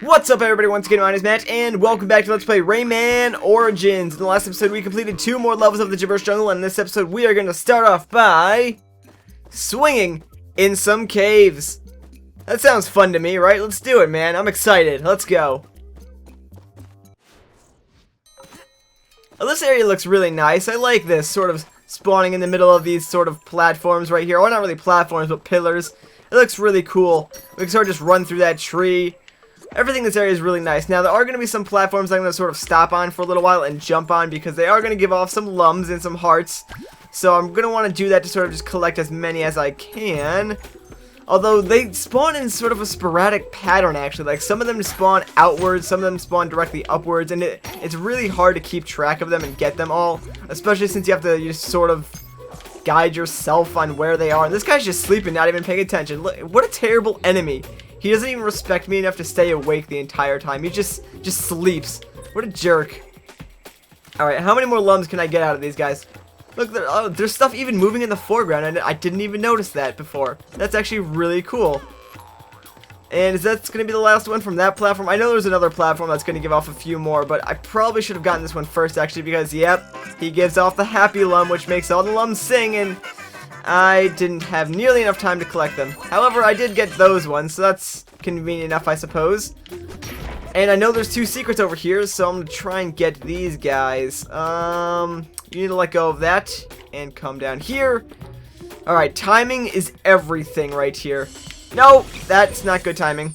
What's up, everybody? Once again, my name is Matt, and welcome back to Let's Play Rayman Origins. In the last episode, we completed 2 more levels of the Jibberish jungle, and in this episode, we are going to start off by swinging in some caves. That sounds fun to me, right? Let's do it, man. I'm excited. Let's go. Oh, this area looks really nice. I like this, sort of spawning in the middle of these sort of platforms right here. Well, not really platforms, but pillars. It looks really cool. We can sort of just run through that tree. Everything in this area is really nice. Now, there are going to be some platforms I'm going to sort of stop on for a little while and jump on because they are going to give off some lums and some hearts. So I'm going to want to do that to sort of just collect as many as I can. Although they spawn in sort of a sporadic pattern, actually. Like, some of them spawn outwards, some of them spawn directly upwards, and it's really hard to keep track of them and get them all. Especially since you have to just sort of guide yourself on where they are. And this guy's just sleeping, not even paying attention. Look, what a terrible enemy. He doesn't even respect me enough to stay awake the entire time. He just sleeps. What a jerk. Alright, how many more lums can I get out of these guys? Look, there's stuff even moving in the foreground, and I didn't even notice that before. That's actually really cool. And that's going to be the last one from that platform. I know there's another platform that's going to give off a few more, but I probably should have gotten this one first, actually, because, yep, he gives off the happy lum, which makes all the lums sing, and I didn't have nearly enough time to collect them. However, I did get those ones, so that's convenient enough, I suppose. And I know there's 2 secrets over here, so I'm going to try and get these guys. You need to let go of that and come down here. Alright, timing is everything right here. No, that's not good timing.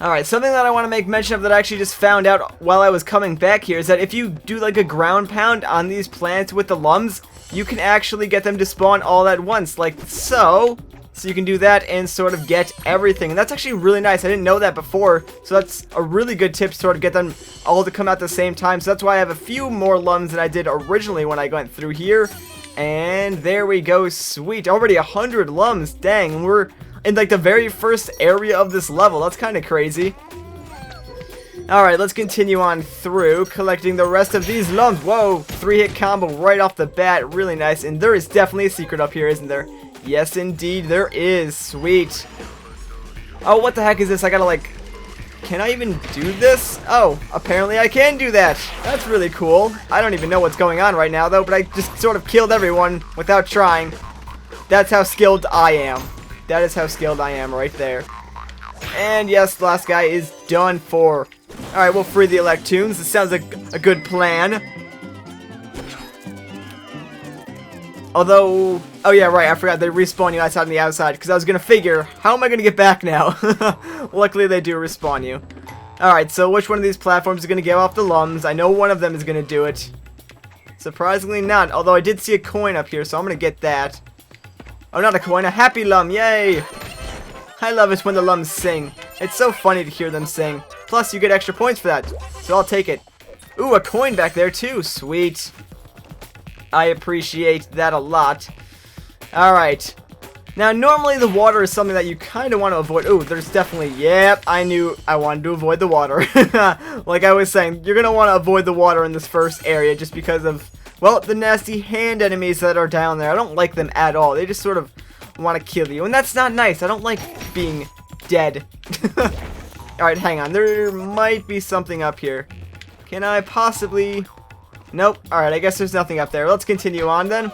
Alright, something that I want to make mention of that I actually just found out while I was coming back here is that if you do like a ground pound on these plants with the lums, you can actually get them to spawn all at once, like so. So you can do that and sort of get everything. And that's actually really nice. I didn't know that before. So that's a really good tip to sort of get them all to come out at the same time. So that's why I have a few more lums than I did originally when I went through here. And there we go. Sweet. Already 100 lums. Dang. And we're in like the very first area of this level. That's kind of crazy. Alright, let's continue on through collecting the rest of these lums. Whoa, 3-hit combo right off the bat. Really nice. And there is definitely a secret up here, isn't there? Yes, indeed, there is. Sweet. Oh, what the heck is this? I gotta, like... Can I even do this? Oh, apparently I can do that. That's really cool. I don't even know what's going on right now, though, but I just sort of killed everyone without trying. That's how skilled I am. That is how skilled I am right there. And yes, the last guy is done for. Alright, we'll free the electoons. This sounds like a good plan. Although, oh yeah, right, I forgot they respawn you outside on the outside, because I was going to figure, how am I going to get back now? Luckily, they do respawn you. Alright, so which one of these platforms is going to give off the lums? I know one of them is going to do it. Surprisingly not, although I did see a coin up here, so I'm going to get that. Oh, not a coin, a happy lum, yay! I love it when the lums sing. It's so funny to hear them sing. Plus, you get extra points for that, so I'll take it. Ooh, a coin back there too, sweet. I appreciate that a lot. Alright. Now, normally the water is something that you kind of want to avoid. Ooh, there's definitely... Yep, I knew I wanted to avoid the water. Like I was saying, you're going to want to avoid the water in this first area just because of, well, the nasty hand enemies that are down there. I don't like them at all. They just sort of want to kill you. And that's not nice. I don't like being dead. Alright, hang on. There might be something up here. Can I possibly... Nope. Alright, I guess there's nothing up there. Let's continue on then.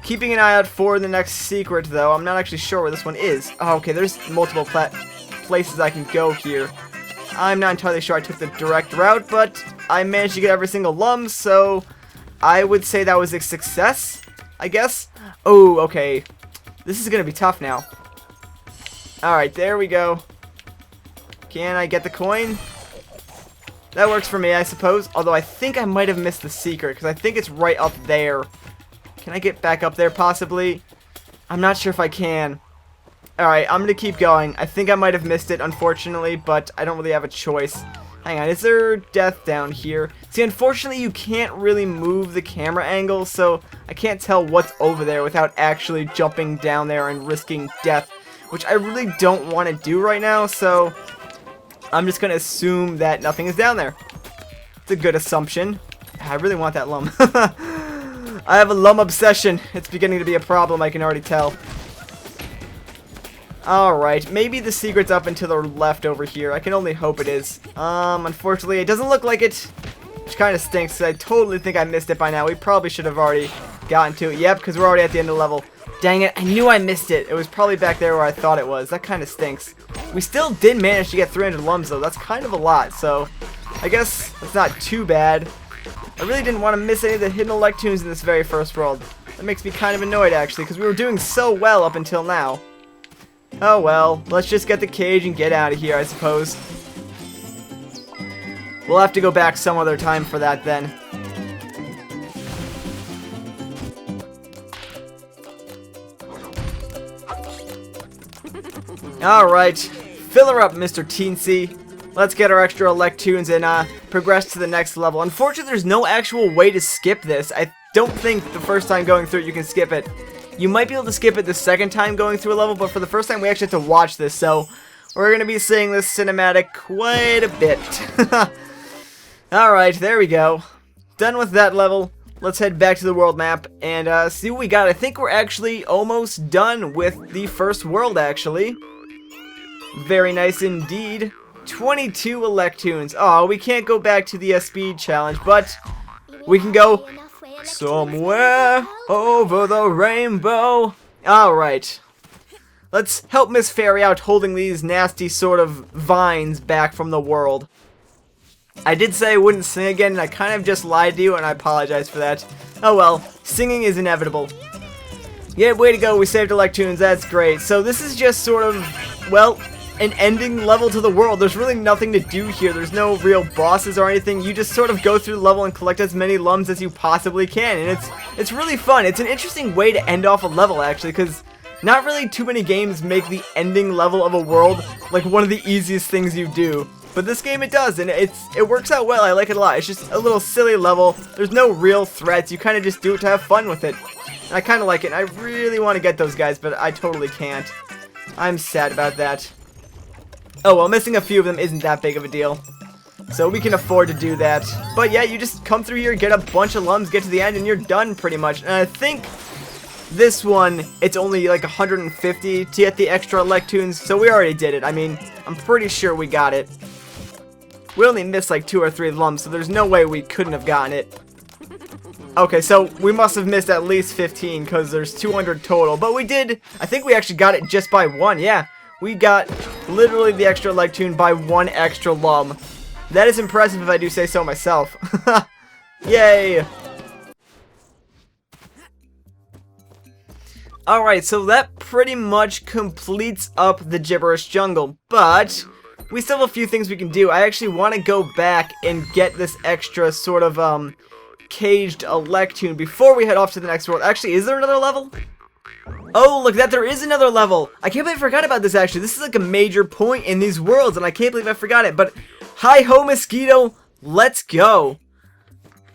Keeping an eye out for the next secret, though. I'm not actually sure where this one is. Oh, okay, there's multiple places I can go here. I'm not entirely sure I took the direct route, but I managed to get every single lum, so I would say that was a success, I guess. Oh, okay. This is going to be tough now. Alright, there we go. Can I get the coin? That works for me, I suppose. Although I think I might have missed the secret, because I think it's right up there. Can I get back up there, possibly? I'm not sure if I can. Alright, I'm going to keep going. I think I might have missed it, unfortunately, but I don't really have a choice. Hang on, is there death down here? See, unfortunately, you can't really move the camera angle, so I can't tell what's over there without actually jumping down there and risking death, which I really don't want to do right now, so... I'm just going to assume that nothing is down there. It's a good assumption. I really want that lum. I have a lum obsession. It's beginning to be a problem, I can already tell. Alright, maybe the secret's up and to the left over here. I can only hope it is. Unfortunately, it doesn't look like it, which kind of stinks, because I totally think I missed it by now. We probably should have already gotten to it. Yep, because we're already at the end of the level. Dang it, I knew I missed it. It was probably back there where I thought it was. That kind of stinks. We still did manage to get 300 lums, though. That's kind of a lot, so I guess it's not too bad. I really didn't want to miss any of the hidden electoons in this very first world. That makes me kind of annoyed, actually, because we were doing so well up until now. Oh well, let's just get the cage and get out of here, I suppose. We'll have to go back some other time for that then. Alright, fill her up, Mr. Teensy. Let's get our extra electoons and progress to the next level. Unfortunately, there's no actual way to skip this. I don't think the first time going through it you can skip it. You might be able to skip it the second time going through a level, but for the first time we actually have to watch this, so we're going to be seeing this cinematic quite a bit. Alright, there we go. Done with that level. Let's head back to the world map and see what we got. I think we're actually almost done with the first world, actually. Very nice indeed. 22 electoons. Oh, we can't go back to the speed challenge, but we can go somewhere over the rainbow. Alright. Let's help Miss Fairy out holding these nasty sort of vines back from the world. I did say I wouldn't sing again, and I kind of just lied to you, and I apologize for that. Oh well, singing is inevitable. Yeah, way to go, we saved electoons, that's great. So this is just sort of, well, an ending level to the world. There's really nothing to do here. There's no real bosses or anything. You just sort of go through the level and collect as many lums as you possibly can, and it's really fun. It's an interesting way to end off a level, actually, because not really too many games make the ending level of a world like one of the easiest things you do. But this game it does, and it works out well. I like it a lot. It's just a little silly level. There's no real threats. You kind of just do it to have fun with it. And I kind of like it, and I really want to get those guys, but I totally can't. I'm sad about that. Oh well, missing a few of them isn't that big of a deal. So we can afford to do that. But yeah, you just come through here, get a bunch of lums, get to the end, and you're done pretty much. And I think this one, it's only like 150 to get the extra electoons, so we already did it. I mean, I'm pretty sure we got it. We only missed like 2 or 3 lums, so there's no way we couldn't have gotten it. Okay, so we must have missed at least 15, because there's 200 total. But we did, I think we actually got it just by 1, yeah. We got literally the extra electoon by 1 extra lum. That is impressive if I do say so myself. Yay! Alright, so that pretty much completes up the Jibberish jungle, but we still have a few things we can do. I actually want to go back and get this extra sort of caged electoon before we head off to the next world. Actually, is there another level? Oh, look at that, there is another level. I can't believe I forgot about this, actually. This is like a major point in these worlds, and I can't believe I forgot it. But, hi-ho, mosquito, let's go.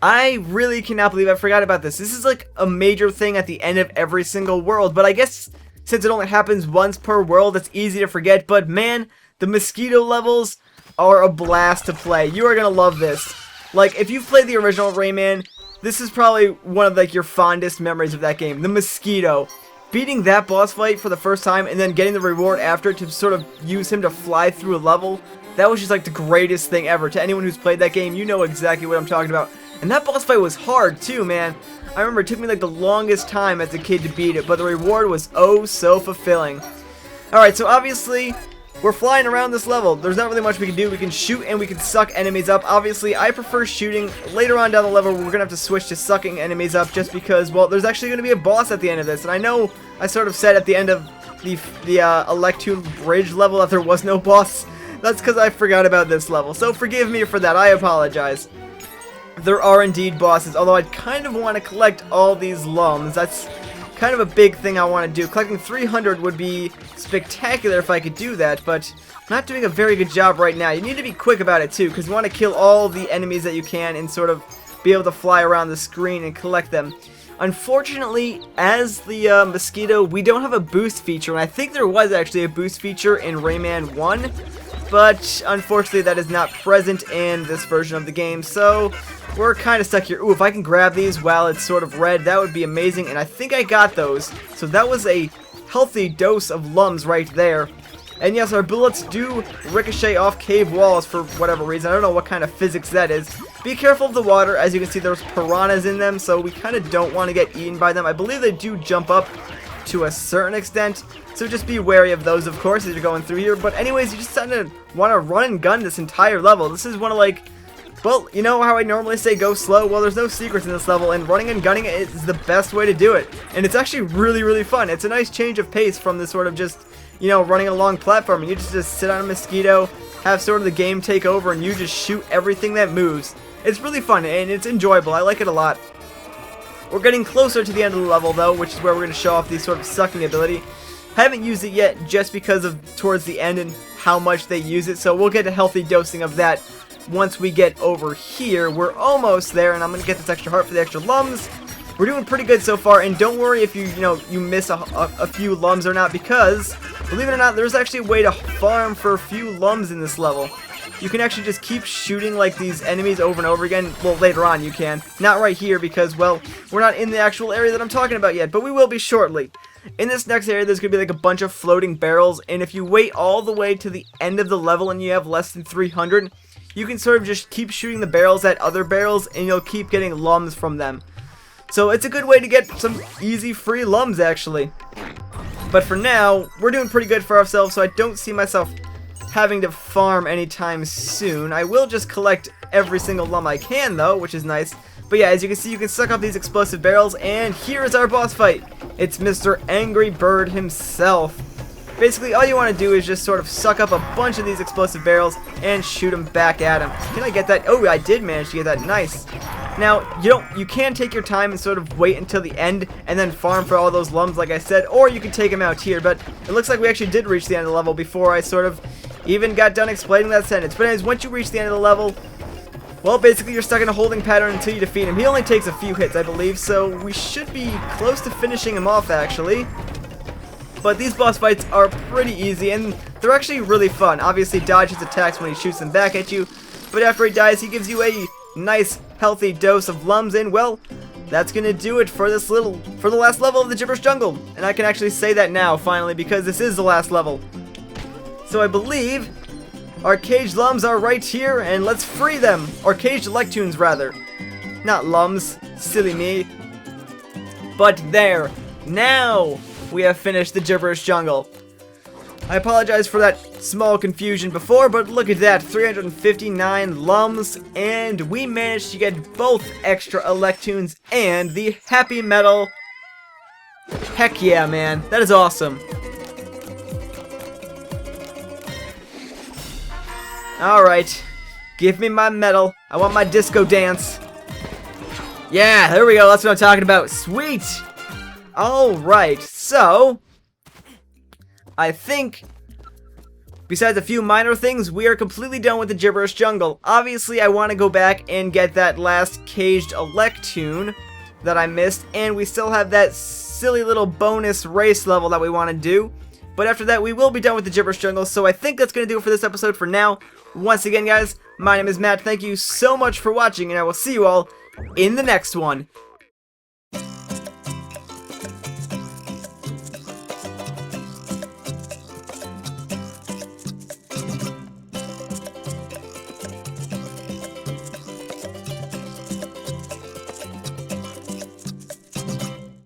I really cannot believe I forgot about this. This is like a major thing at the end of every single world, but I guess since it only happens once per world, it's easy to forget. But man, the mosquito levels are a blast to play. You are gonna love this. Like, if you've played the original Rayman, this is probably one of like your fondest memories of that game. The mosquito. Beating that boss fight for the first time and then getting the reward after to sort of use him to fly through a level, that was just like the greatest thing ever. To anyone who's played that game, you know exactly what I'm talking about. And that boss fight was hard too, man. I remember it took me like the longest time as a kid to beat it, but the reward was oh so fulfilling. Alright, so obviously, we're flying around this level. There's not really much we can do. We can shoot and we can suck enemies up. Obviously, I prefer shooting. Later on down the level, we're going to have to switch to sucking enemies up just because, well, there's actually going to be a boss at the end of this. And I know I sort of said at the end of the Electoon Bridge level that there was no boss. That's because I forgot about this level. So forgive me for that. I apologize. There are indeed bosses, although I'd kind of want to collect all these lums. That's kind of a big thing I want to do. Collecting 300 would be spectacular if I could do that, but I'm not doing a very good job right now. You need to be quick about it too, because you want to kill all the enemies that you can and sort of be able to fly around the screen and collect them. Unfortunately, as the mosquito, we don't have a boost feature, and I think there was actually a boost feature in Rayman 1, but unfortunately that is not present in this version of the game, so we're kind of stuck here. Ooh, if I can grab these while it's sort of red, that would be amazing, and I think I got those. So that was a healthy dose of lums right there. And yes, our bullets do ricochet off cave walls for whatever reason. I don't know what kind of physics that is. Be careful of the water. As you can see, there's piranhas in them, so we kind of don't want to get eaten by them. I believe they do jump up to a certain extent, so just be wary of those, of course, as you're going through here. But anyways, you just kind of want to run and gun this entire level. This is one of, like, well, you know how I normally say go slow? Well, there's no secrets in this level, and running and gunning it is the best way to do it. And it's actually really, really fun. It's a nice change of pace from this sort of just, you know, running along platform, and you just sit on a mosquito, have sort of the game take over, and you just shoot everything that moves. It's really fun, and it's enjoyable. I like it a lot. We're getting closer to the end of the level, though, which is where we're going to show off the sort of sucking ability. Haven't used it yet, just because of towards the end and how much they use it, so we'll get a healthy dosing of that once we get over here. We're almost there, and I'm going to get this extra heart for the extra lums. We're doing pretty good so far, and don't worry if you miss a few lums or not, because, believe it or not, there's actually a way to farm for a few lums in this level. You can actually just keep shooting like these enemies over and over again. Well, later on you can. Not right here because, well, we're not in the actual area that I'm talking about yet, but we will be shortly. In this next area, there's going to be like a bunch of floating barrels, and if you wait all the way to the end of the level and you have less than 300, you can sort of just keep shooting the barrels at other barrels, and you'll keep getting lums from them. So it's a good way to get some easy free lums, actually. But for now, we're doing pretty good for ourselves, so I don't see myself having to farm anytime soon. I will just collect every single lum I can, though, which is nice. But yeah, as you can see, you can suck up these explosive barrels, and here is our boss fight. It's Mr. Angry Bird himself. Basically, all you want to do is just sort of suck up a bunch of these explosive barrels and shoot them back at him. Can I get that? Oh, I did manage to get that. Nice. Now, you can take your time and sort of wait until the end and then farm for all those lums, like I said, or you can take them out here. But it looks like we actually did reach the end of the level before I sort of even got done explaining that sentence. But anyways, once you reach the end of the level, well, basically you're stuck in a holding pattern until you defeat him. He only takes a few hits, I believe, so we should be close to finishing him off, actually. But these boss fights are pretty easy, and they're actually really fun. Obviously, dodge his attacks when he shoots them back at you, but after he dies, he gives you a nice, healthy dose of lums, and well, that's gonna do it for the last level of the Jibberish Jungle. And I can actually say that now, finally, because this is the last level. So I believe our caged lums are right here, and let's free them. Or caged electoons, rather. Not lums, silly me. But there, now we have finished the Jibberish Jungle. I apologize for that small confusion before, but look at that, 359 lums, and we managed to get both extra electoons and the happy medal. Heck yeah, man, that is awesome. Alright, give me my medal. I want my disco dance. Yeah, there we go, that's what I'm talking about. Sweet! Alright, so I think, besides a few minor things, we are completely done with the Jibberish Jungle. Obviously, I want to go back and get that last caged electoon that I missed, and we still have that silly little bonus race level that we want to do. But after that, we will be done with the Jibberish Jungle, so I think that's going to do it for this episode for now. Once again, guys, my name is Matt. Thank you so much for watching, and I will see you all in the next one.